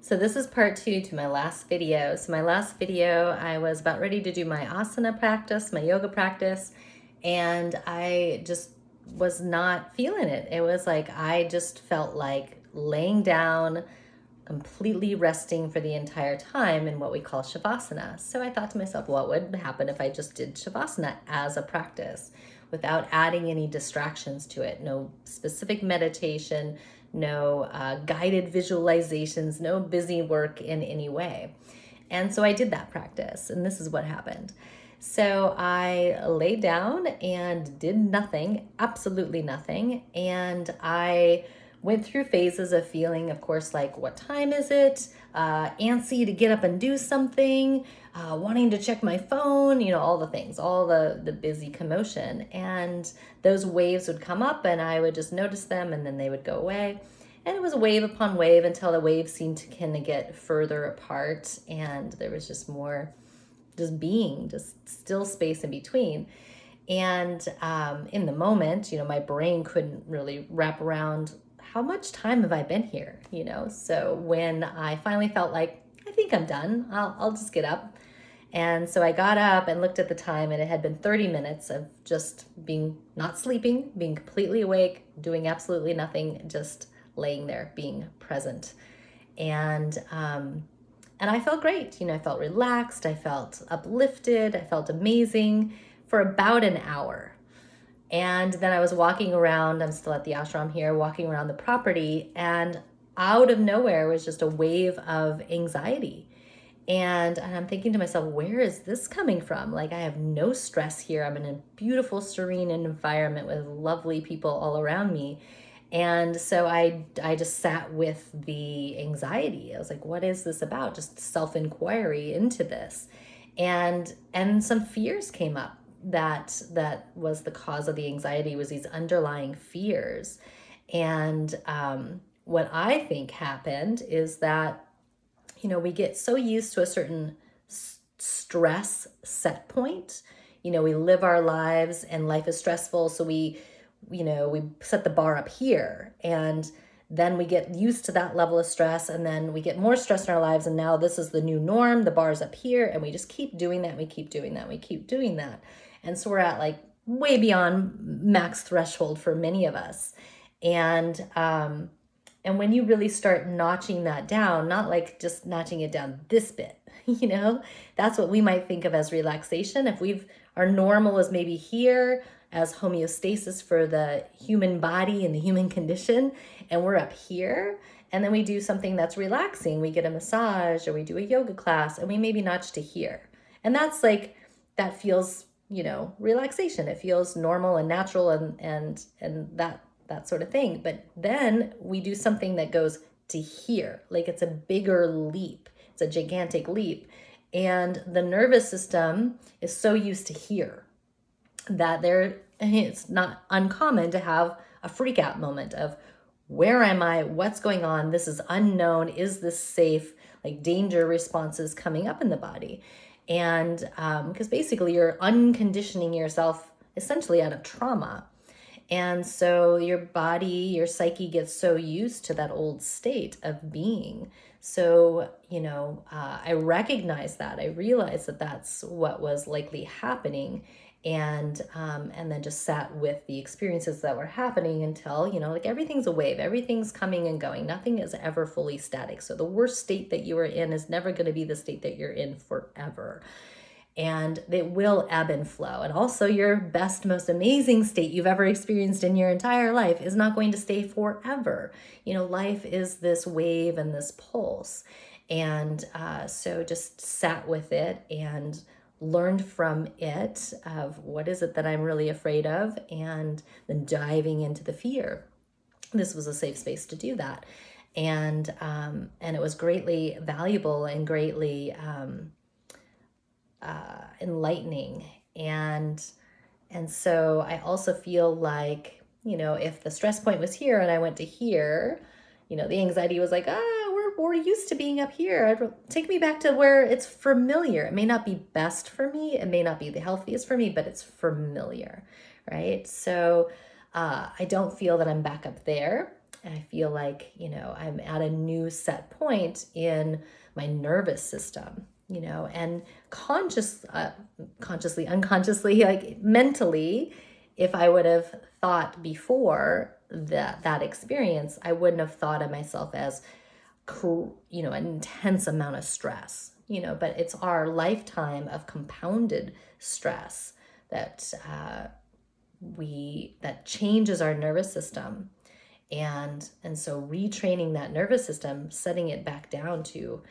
So this is part two to my last video. So my last video, I was about ready to do my asana practice, my yoga practice, and I just was not feeling it. It was like I just felt like laying down, completely resting for the entire time in what we call shavasana. So I thought to myself, what would happen if I just did shavasana as a practice without adding any distractions to it? No specific meditation, no guided visualizations, no busy work in any way. And so I did that practice, and this is what happened. So I laid down and did nothing, absolutely nothing. And I went through phases of feeling, of course, like, what time is it? Antsy to get up and do something, wanting to check my phone, all the things, all the busy commotion. And those waves would come up and I would just notice them and then they would go away. And it was wave upon wave until the waves seemed to kind of get further apart and there was just more just being, just still space in between. And in the moment, my brain couldn't really wrap around how much time have I been here, So when I finally felt like, I think I'm done, I'll just get up. And so I got up and looked at the time, and it had been 30 minutes of just being, not sleeping, being completely awake, doing absolutely nothing, just laying there, being present. And I felt great. I felt relaxed. I felt uplifted. I felt amazing for about an hour. And then I was walking around, I'm still at the ashram here, walking around the property, and out of nowhere was just a wave of anxiety. And I'm thinking to myself, where is this coming from? Like, I have no stress here. I'm in a beautiful, serene environment with lovely people all around me. And so I just sat with the anxiety. I was like, what is this about? Just self-inquiry into this. And some fears came up that was the cause of the anxiety, was these underlying fears. And what I think happened is that, we get so used to a certain stress set point. We live our lives and life is stressful. So we set the bar up here, and then we get used to that level of stress, and then we get more stress in our lives, and now this is the new norm, the bar's up here, and we just keep doing that, we keep doing that, we keep doing that. And so we're at like way beyond max threshold for many of us. And when you really start notching that down, not like just notching it down this bit, that's what we might think of as relaxation. If our normal is maybe here as homeostasis for the human body and the human condition, and we're up here, and then we do something that's relaxing. We get a massage or we do a yoga class, and we maybe notch to here. And that's like, that feels, relaxation. It feels normal and natural and that sort of thing. But then we do something that goes to here, like it's a bigger leap. It's a gigantic leap. And the nervous system is so used to here that it's not uncommon to have a freak out moment of, where am I? What's going on? This is unknown. Is this safe? Like danger responses coming up in the body. And because basically you're unconditioning yourself essentially out of trauma. And so your body, your psyche gets so used to that old state of being. So, I recognize that. I realized that that's what was likely happening. And then just sat with the experiences that were happening until, like everything's a wave, everything's coming and going. Nothing is ever fully static. So the worst state that you are in is never going to be the state that you're in forever. And it will ebb and flow. And also your best, most amazing state you've ever experienced in your entire life is not going to stay forever. Life is this wave and this pulse. And so just sat with it and learned from it of what is it that I'm really afraid of, and then diving into the fear. This was a safe space to do that. And it was greatly valuable and greatly enlightening. And so I also feel like, if the stress point was here and I went to here, the anxiety was like, we're used to being up here. Take me back to where it's familiar. It may not be best for me. It may not be the healthiest for me, but it's familiar, right? So I don't feel that I'm back up there. And I feel like, I'm at a new set point in my nervous system, and consciously, unconsciously, like mentally, if I would have thought before that experience, I wouldn't have thought of myself as, an intense amount of stress, but it's our lifetime of compounded stress that that changes our nervous system. And so retraining that nervous system, setting it back down to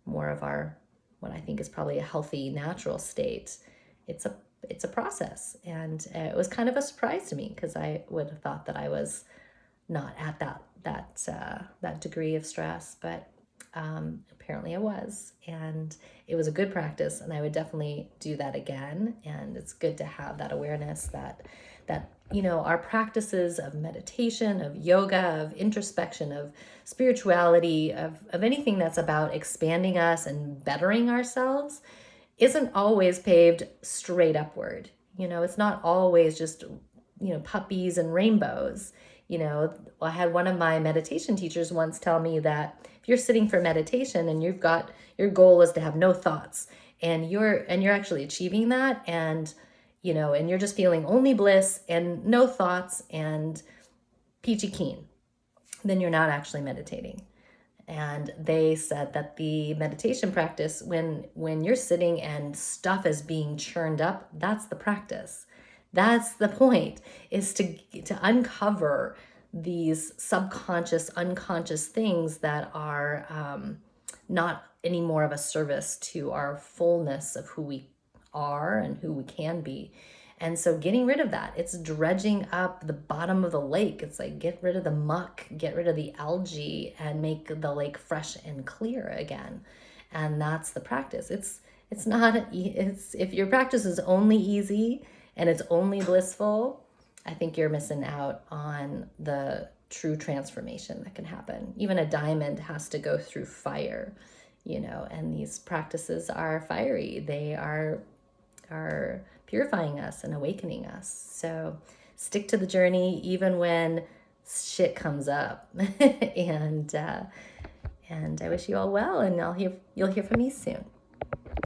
more of our, what I think is probably a healthy natural state, it's a process. And it was kind of a surprise to me, because I would have thought that I was not at that degree of stress, but apparently I was, and it was a good practice, and I would definitely do that again. And it's good to have that awareness that our practices of meditation, of yoga, of introspection, of spirituality, of anything that's about expanding us and bettering ourselves isn't always paved straight upward. It's not always just puppies and rainbows. I had one of my meditation teachers once tell me that if you're sitting for meditation and your goal is to have no thoughts, and you're actually achieving that, and and you're just feeling only bliss and no thoughts and peachy keen, then you're not actually meditating. And they said that the meditation practice, when you're sitting and stuff is being churned up, that's the practice. That's the point, is to uncover these subconscious, unconscious things that are not any more of a service to our fullness of who we are and who we can be. And so getting rid of that, it's dredging up the bottom of the lake. It's like, get rid of the muck, get rid of the algae, and make the lake fresh and clear again. And that's the practice. It's not, if your practice is only easy and it's only blissful, I think you're missing out on the true transformation that can happen. Even a diamond has to go through fire, and these practices are fiery. They are purifying us and awakening us. So stick to the journey even when shit comes up. and I wish you all well, and you'll hear from me soon.